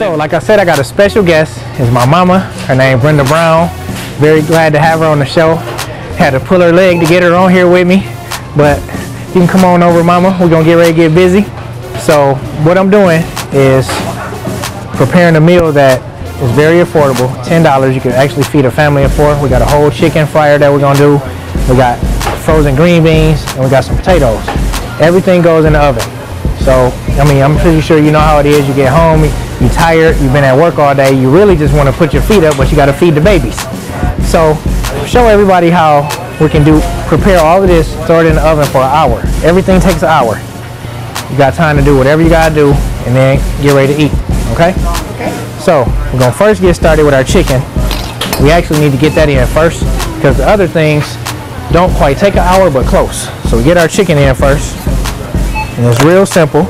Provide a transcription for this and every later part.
So, like I said, I got a special guest. It's my mama. Her name Brenda Brown. Very glad to have her on the show. Had to pull her leg to get her on here with me, but you can come on over, mama. We're gonna get ready to get busy. So, what I'm doing is preparing a meal that is very affordable. $10. You can actually feed a family of 4. We got a whole chicken fryer that we're gonna do. We got frozen green beans, and we got some potatoes. Everything goes in the oven. So, I mean, I'm pretty sure you know how it is. You get home, you're tired, you've been at work all day, you really just want to put your feet up, but you got to feed the babies. So, show everybody how we can prepare all of this, throw it in the oven for an hour. Everything takes an hour. You got time to do whatever you got to do, and then get ready to eat, okay? Okay. So, we're going to first get started with our chicken. We actually need to get that in first, because the other things don't quite take an hour, but close. So, we get our chicken in first. And it's real simple.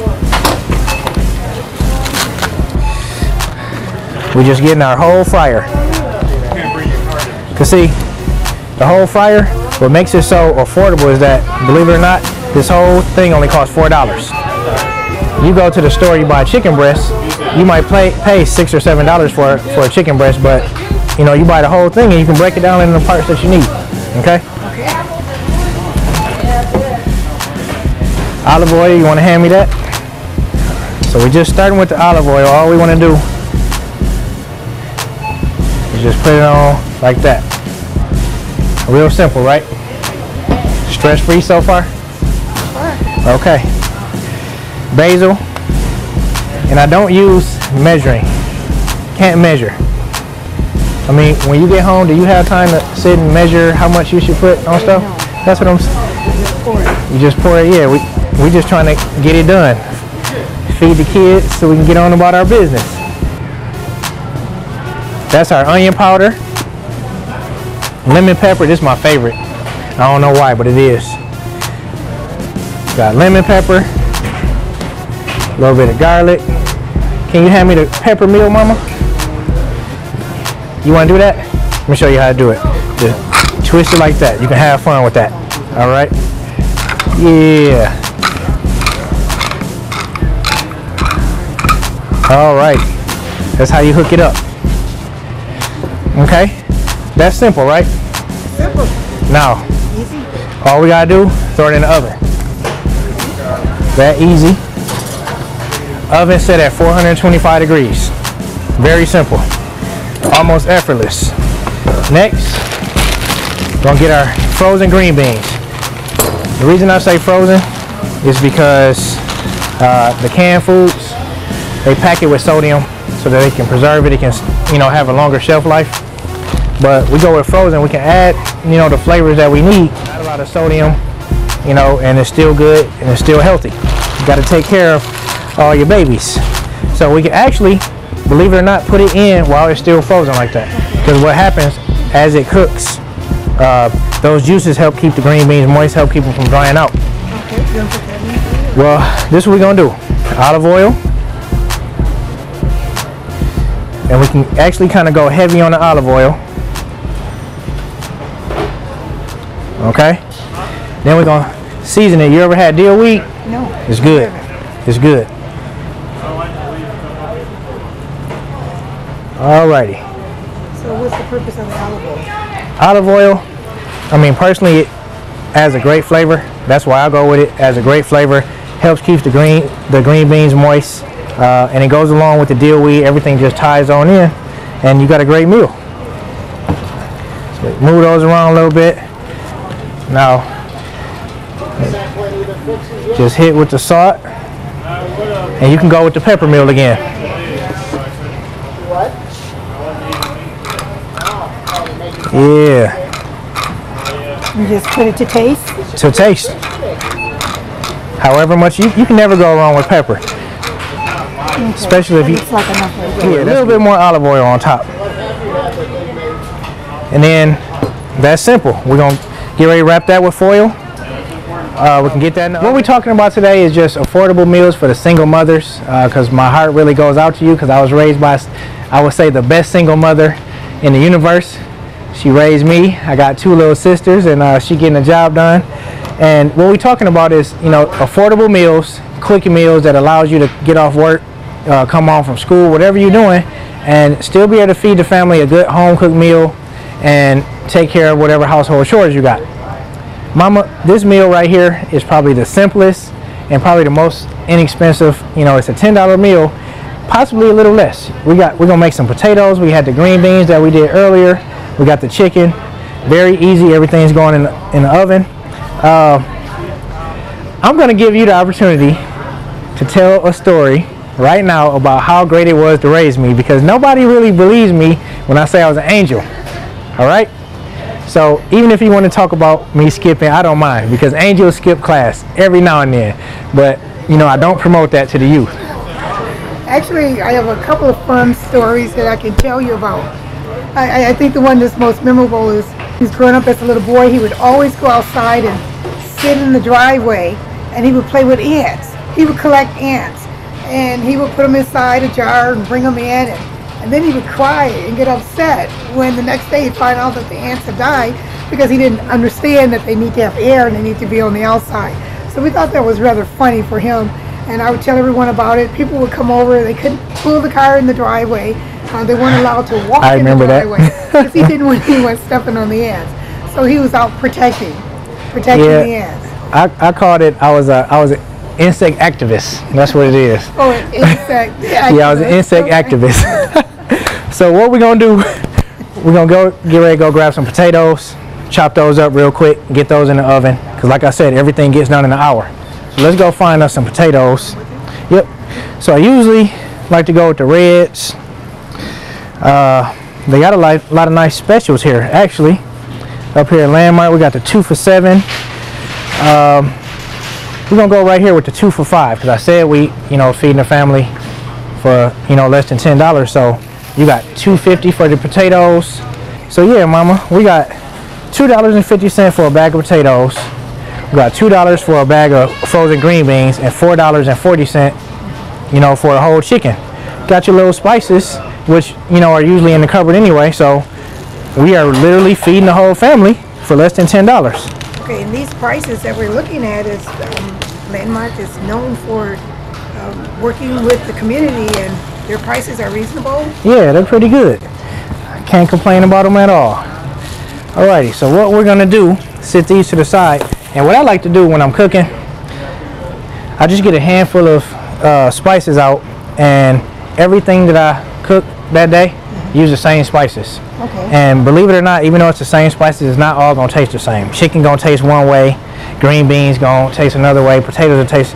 We're just getting our whole fryer. Cause see, the whole fryer, what makes it so affordable is that, believe it or not, this whole thing only costs $4. You go to the store, you buy a chicken breast, you might pay $6 or $7 for a chicken breast, but you know, you buy the whole thing and you can break it down into the parts that you need. Okay? Olive oil, you want to hand me that? So we're just starting with the olive oil. All we want to do is just put it on like that. Real simple, right? Stress-free so far? Okay. Basil. And I don't use measuring. Can't measure. I mean, when you get home, do you have time to sit and measure how much you should put on stuff? That's what I'm saying. You just pour it. Yeah, we just trying to get it done. Feed the kids so we can get on about our business. That's our onion powder. Lemon pepper, this is my favorite. I don't know why, but it is. Got lemon pepper. A little bit of garlic. Can you hand me the pepper meal, mama? You want to do that? Let me show you how to do it. Just twist it like that. You can have fun with that. All right? Yeah. All right, that's how you hook it up. Okay, that's simple, right? Simple. Now, easy. All we gotta do, throw it in the oven. That easy. Oven set at 425 degrees. Very simple, almost effortless. Next, we're gonna get our frozen green beans. The reason I say frozen is because the canned foods, they pack it with sodium so that they can preserve it. It can, you know, have a longer shelf life. But we go with frozen. We can add, you know, the flavors that we need. Not a lot of sodium, you know, and it's still good and it's still healthy. You got to take care of all your babies. So we can actually, believe it or not, put it in while it's still frozen like that. Because what happens as it cooks, those juices help keep the green beans moist, help keep them from drying out. Well, this is what we're gonna do. Olive oil. And we can actually kind of go heavy on the olive oil. Okay? Then we're going to season it. You ever had dill weed? No. It's good. It's good. Alrighty. So what's the purpose of the olive oil? Olive oil, I mean, personally, it has a great flavor. That's why I go with it. As a great flavor. Helps keep the green beans moist. And it goes along with the dill weed. Everything just ties on in, and you got a great meal. So move those around a little bit. Now, just hit with the salt, and you can go with the pepper meal again. Yeah. You just put it to taste? To taste. However much you can never go wrong with pepper. Okay. Especially if you, like enough right yeah, a little bit more olive oil on top. And then that's simple. We're gonna get ready to wrap that with foil. We can get that. What we're talking about today is just affordable meals for the single mothers, because my heart really goes out to you, because I was raised by, I would say, the best single mother in the universe. She raised me. I got 2 little sisters, and she getting the job done. And what we're talking about is, you know, affordable meals, quick meals that allows you to get off work come home from school, whatever you're doing, and still be able to feed the family a good home cooked meal and take care of whatever household chores you got. Mama, this meal right here is probably the simplest and probably the most inexpensive. You know, it's a $10 meal, possibly a little less. We're gonna make some potatoes. We had the green beans that we did earlier. We got the chicken. Very easy. Everything's going in the oven. I'm gonna give you the opportunity to tell a story right now about how great it was to raise me, because nobody really believes me when I say I was an angel. All right? So even if you want to talk about me skipping, I don't mind, because angels skip class every now and then. But, you know, I don't promote that to the youth. Actually, I have a couple of fun stories that I can tell you about. I think the one that's most memorable is he's growing up as a little boy. He would always go outside and sit in the driveway, and he would play with ants. He would collect ants, and he would put them inside a jar and bring them in, and then he would cry and get upset when the next day he'd find out that the ants had died, because he didn't understand that they need to have air and they need to be on the outside. So we thought that was rather funny for him, and I would tell everyone about it. People would come over, they couldn't pull the car in the driveway. They weren't allowed to walk in the driveway because he didn't want anyone stepping on the ants. So he was out protecting the ants. I called it, I was an insect activist. That's what it is. Oh, an insect activist. Yeah, I was an insect activist. So what we're gonna do, we're gonna get ready to go grab some potatoes, chop those up real quick, get those in the oven, because like I said, everything gets done in an hour. So let's go find us some potatoes. Yep. So I usually like to go with the reds. They got a lot of nice specials here, actually. Up here at Landmark, we got the 2 for $7. We're gonna go right here with the 2 for $5, because I said we, you know, feeding the family for, you know, less than $10. So you got $2.50 for the potatoes. So yeah, mama, we got $2.50 for a bag of potatoes. We got $2 for a bag of frozen green beans, and $4.40, you know, for a whole chicken. Got your little spices, which, you know, are usually in the cupboard anyway. So we are literally feeding the whole family for less than $10. Okay, and these prices that we're looking at is Landmark is known for working with the community, and their prices are reasonable. Yeah, they're pretty good. I can't complain about them at all. Alrighty, so what we're gonna do, sit these to the side, and what I like to do when I'm cooking, I just get a handful of spices out, and everything that I cook that day, use the same spices. Okay. And believe it or not, even though it's the same spices, it's not all gonna taste the same. Chicken gonna taste one way, green beans gonna taste another way, potatoes will taste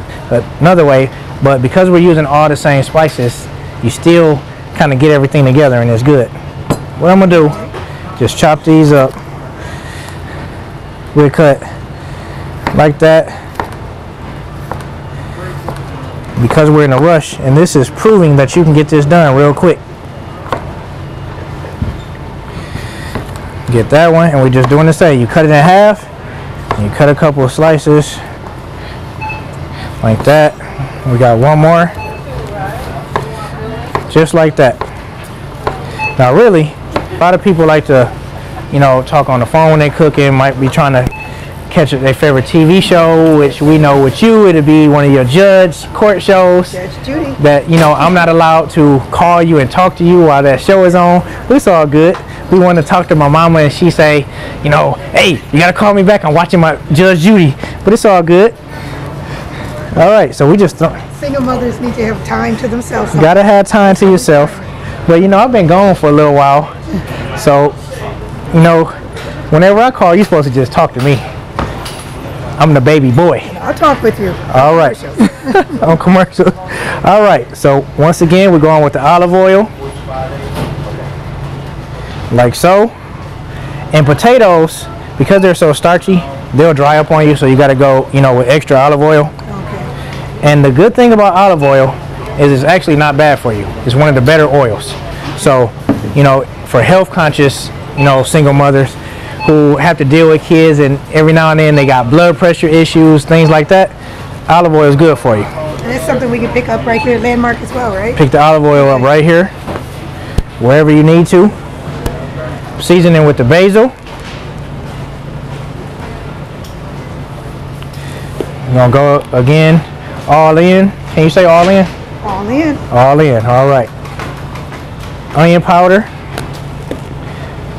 another way. But because we're using all the same spices, you still kind of get everything together, and it's good. What I'm gonna do, just chop these up. We'll cut like that, because we're in a rush, and this is proving that you can get this done real quick. Get that one, and we're just doing the same. You cut it in half, and you cut a couple of slices like that. We got one more, just like that. Now really, a lot of people like to, you know, talk on the phone when they're cooking, might be trying to catch their favorite TV show, which we know with you, it'll be one of your court shows. Judge Judy. That, you know, I'm not allowed to call you and talk to you while that show is on. But it's all good. We want to talk to my mama, and she say, you know, hey, you gotta call me back, I'm watching my Judge Judy. But it's all good. All right, so we just single mothers need to have time to themselves. Gotta have time to yourself. But you know, I've been gone for a little while, so you know, whenever I call, you're supposed to just talk to me. I'm the baby boy. I'll talk with you. All right. On commercial. All right. So once again, we're going with the olive oil, like so. And potatoes, because they're so starchy, they'll dry up on you. So you got to go, you know, with extra olive oil. Okay. And the good thing about olive oil is it's actually not bad for you. It's one of the better oils. So, you know, for health conscious, you know, single mothers who have to deal with kids, and every now and then they got blood pressure issues, things like that, olive oil is good for you. And that's something we can pick up right here at Landmark as well, right? Pick the olive oil up right here, wherever you need to. Season it with the basil. You're gonna go again, all in. Can you say all in? All in. All in, all right. Onion powder,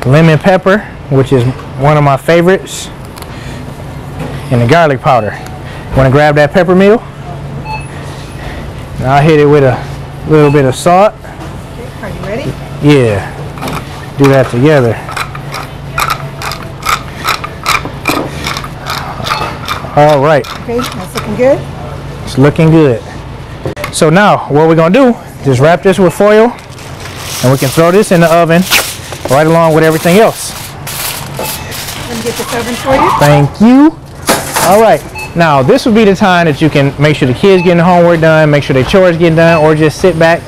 lemon pepper, which is one of my favorites, and the garlic powder. Want to grab that pepper meal? Now I'll hit it with a little bit of salt. Okay, are you ready? Yeah, do that together. All right. Okay, that's looking good. It's looking good. So now what we're gonna do, just wrap this with foil and we can throw this in the oven right along with everything else. Let me get this oven for you. Thank you. All right, now this would be the time that you can make sure the kids getting homework done, make sure their chores getting done, or just sit back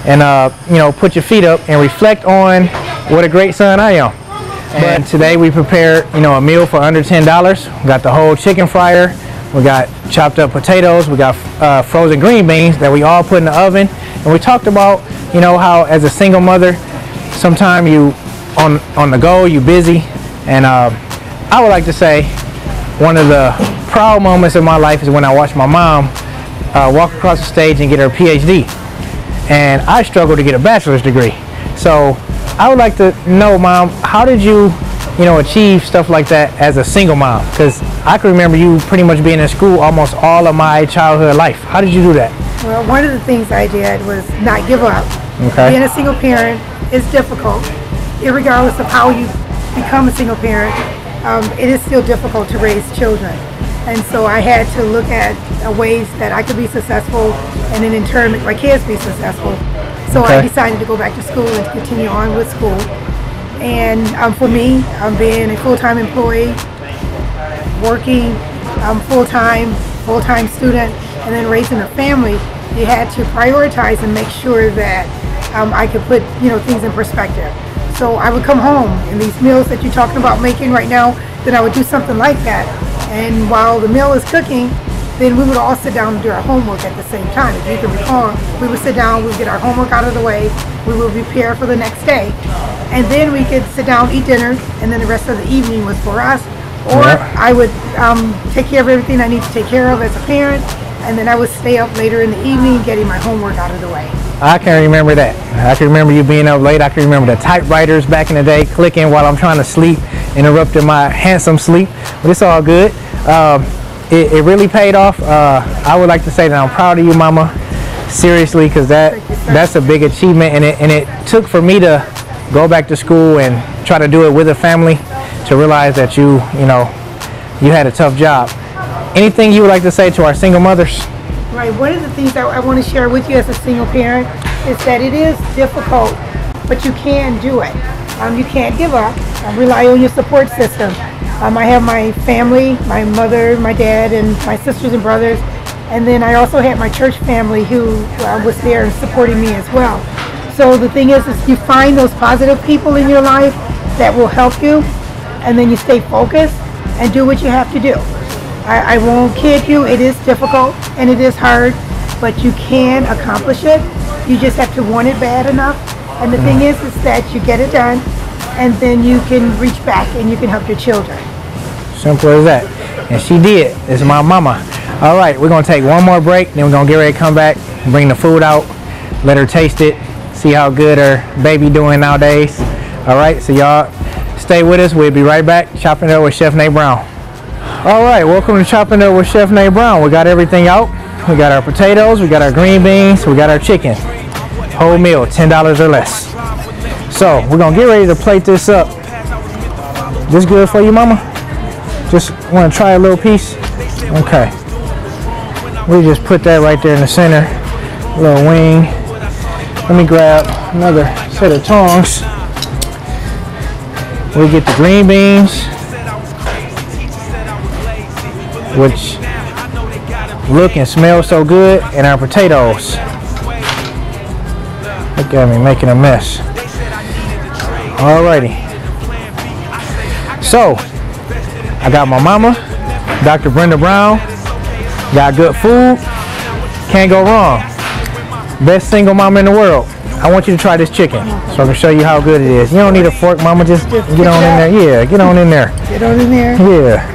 and you know, put your feet up and reflect on what a great son I am. And today we prepared, you know, a meal for under $10. We got the whole chicken fryer, we got chopped up potatoes, we got frozen green beans that we all put in the oven. And we talked about, you know, how as a single mother, sometimes you on the go, you busy. And I would like to say one of the proud moments of my life is when I watched my mom walk across the stage and get her PhD. And I struggled to get a bachelor's degree. So I would like to know, Mom, how did you know, achieve stuff like that as a single mom? Because I can remember you pretty much being in school almost all of my childhood life. How did you do that? Well, one of the things I did was not give up. Okay. Being a single parent is difficult. Irregardless of how you become a single parent, it is still difficult to raise children. And so I had to look at ways that I could be successful and then in turn make my kids be successful. So I decided to go back to school and continue on with school. And for me, being a full-time employee, working full-time student, and then raising a family, you had to prioritize and make sure that I could put, you know, things in perspective. So I would come home and these meals that you're talking about making right now, then I would do something like that. And while the meal is cooking, then we would all sit down and do our homework at the same time. If you can recall, we would sit down, we would get our homework out of the way, we would prepare for the next day. And then we could sit down, eat dinner, and then the rest of the evening was for us. Or I would take care of everything I need to take care of as a parent, and then I would stay up later in the evening getting my homework out of the way. I can remember that. I can remember you being up late. I can remember the typewriters back in the day clicking while I'm trying to sleep, interrupting my handsome sleep. But it's all good. It really paid off. I would like to say that I'm proud of you, Mama. Seriously, because that's a big achievement, and it took for me to go back to school and try to do it with a family to realize that you had a tough job. Anything you would like to say to our single mothers? Right, one of the things I want to share with you as a single parent is that it is difficult, but you can do it. You can't give up. Rely on your support system. I have my family, my mother, my dad, and my sisters and brothers. And then I also had my church family who was there and supporting me as well. So the thing is you find those positive people in your life that will help you, and then you stay focused and do what you have to do. I won't kid you, it is difficult and it is hard, but you can accomplish it. You just have to want it bad enough. And the thing is that you get it done, and then you can reach back and you can help your children. Simple as that. And she did. This is my mama. All right, we're going to take one more break, then we're going to get ready to come back, bring the food out, let her taste it, see how good her baby doing nowadays. All right, so y'all stay with us. We'll be right back chopping it up with Chef Nate Brown. All right, welcome to Chopping Up with Chef Nate Brown. We got everything out. We got our potatoes, we got our green beans, we got our chicken. Whole meal, $10 or less. So we're gonna get ready to plate this up. This good for you, Mama? Just want to try a little piece? Okay. We just put that right there in the center. A little wing. Let me grab another set of tongs. We get the green beans, which look and smell so good, and our potatoes. Look at me making a mess. Alrighty. So, I got my mama, Dr. Brenda Brown. Got good food. Can't go wrong. Best single mama in the world. I want you to try this chicken so I can show you how good it is. You don't need a fork, Mama. Just get on in there. Yeah, get on in there. Get on in there? Yeah.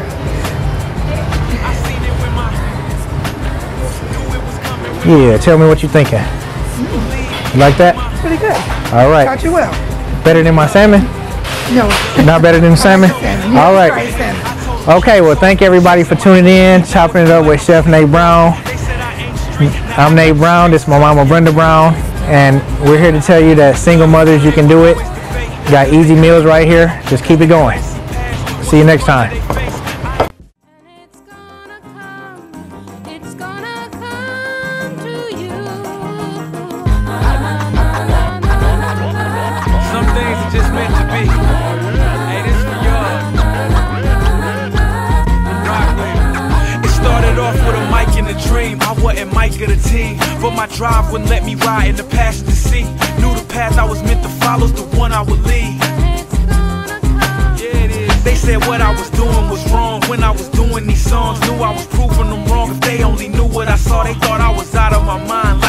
Yeah, tell me what you're thinking. You like that? Pretty good. All right. Got you well. Better than my salmon? No. Not better than the salmon? All right. Okay, well, thank everybody for tuning in, chopping it up with Chef Nate Brown. I'm Nate Brown. This is my mama, Brenda Brown. And we're here to tell you that single mothers, you can do it. You got easy meals right here. Just keep it going. See you next time. Some things are just meant to be. Hey, this for y'all. Rock with it. It started off with a mic in a dream. I wasn't Mike of the team, but my drive wouldn't let me ride in the passenger seat. Knew the path I was meant to follow's the one I would lead. Yeah, it is. They said what I was doing was wrong when I was doing these songs. Knew I was proving them wrong. If they only knew what I saw, they thought I was out of my mind.